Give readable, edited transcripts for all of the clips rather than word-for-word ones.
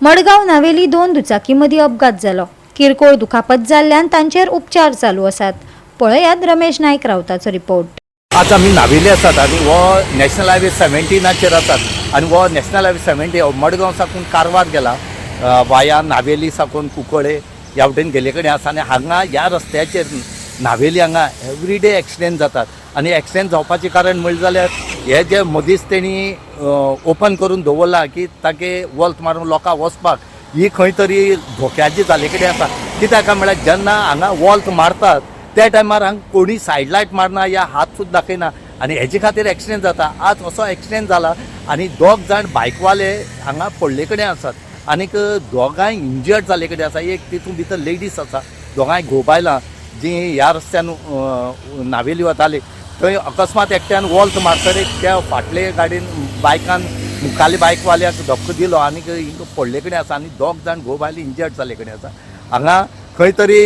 मडगाव नावेली दोन दुचाकी मदीं अपघात जालो। किरकोळ दुखापत जाल्ल्यान तांचेर उपचार चालू आसात। पळयात रमेश नायक रावताचो रिपोर्ट। आज आमी नावेली आसात आनी हो नॅशनल हायवे 17 आसात आनी हो नॅशनल हायवे 70 मडगांव साकून कारवार गेला वाया नावेली साकून कुंकळे ह्या वटेन गेले कडेन आसा आनी हांगा ह्या रस्त्याचेर नावेली हांगा एवरीडे एक्सिडेंट जातात आनी एक्सिडेंट जावपाचें कारण म्हणलें जाल्यार हे जे मदींच तेणी ओपन करून दवरला की ताके वॉल्त मारून लोकांक वचपाक ही खंय तरी धोक्याची जाले कडेन आसा। कित्याक काय म्हळ्यार जेन्ना हांगा वॉल्त मारतात त्या टायमार हांगा कोणी सायड लायट मारना या हात सुद्दां दाखयना आनी हेजे खातीर एक्सिडेंट जाता। आज असो एक्सिडेंट जाला आनी दोग जाण बायकवाले हांगा पडले कडेन आसात आनीक दोगांय इंजर्ड जाले कडेन आसा। एक तितून भितर लेडीज आसा, दोगांय घोव बायलां जी ह्या रस्त्यान नावेली वताली थंय अकस्मात एकट्यान वॉल्त मारतरे त्या फाटले गाडयेन बायकान मुखाले बायकवाल्याक धक्को दिलो आनीक हिंग पडले कडेन आसा आनी दोग जाण घोव बायले इंजर्ड जाले कडेन आसा। हांगा खंय तरी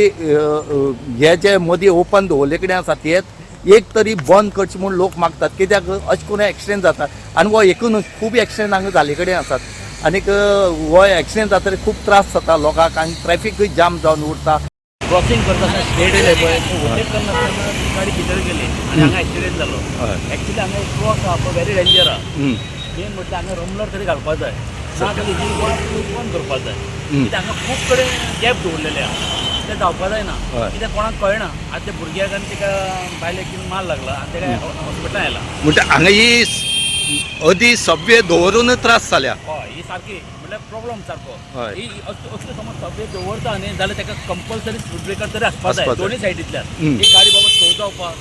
हे जे मदीं ओपन दवरले कडेन आसा तेच एक तरी बंद करचे म्हूण लोक मागतात। कित्याक अशें करून एक्सिडेंट जाता आनी हो एकूच खूब एक्सिडेंट हांगा जाले कडेन आसात आनीक हो एक्सिडेंट जातकीर खूब त्रास जाता लोकांक आनी ट्रॅफिकूय जाम जावन उरता। क्रॉसिंग करताना स्टेट येयले पळय ओवरटेक करनासतना गाडी भितर गेली आनी हांगा एक्सिडेंट जालो। एक्चुअली हांगा एक क्रॉस आहा पळय व्हेरी डेंजर आहा। मेन म्हटल्यार हांगा रमलर तरी घालपाक जाय ना जाल्यार ही बंद करपाक जाय। कित्याक हांगा खूब कडेन गॅप दवरलेले आहा ते जावपाक जायना। कित्याक कोणाक कळना आतां त्या भुरग्याक आनी ताका बायलेक कितें मार लागला आनी ताका हॉस्पिटलान आयला। म्हणजे हांगा ही अदी सभ्य दवरून त्रास जाल्या। हय ही सारकी म्हटल्यार प्रॉब्लम सारको। ही असले समज सभ्य दवरता न्ही जाल्यार ताका कंपल्सरी स्पीड ब्रेकर तरी आसपाक जाय दोनूय सायडींतल्यान। ही गाडी बाबा स्लो जावपाक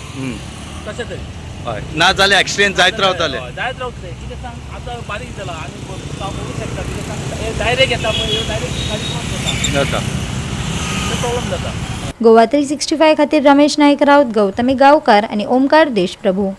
तशें तरी हय ना जाल्यार एक्सिडेंट जायत रावताले। जायत रावतले कितें सांग आतां बारीक जाला आनी जावपाकूच शकता। कितें सांग हे डायरेक्ट येता पळय ह्यो डायरेक्ट गाडी क्रॉस जाता प्रॉब्लेम जाता। गोवा 365 खातीर रमेश नायक रावत, गौतमी गांवकार आनी ओमकार देशप्रभू।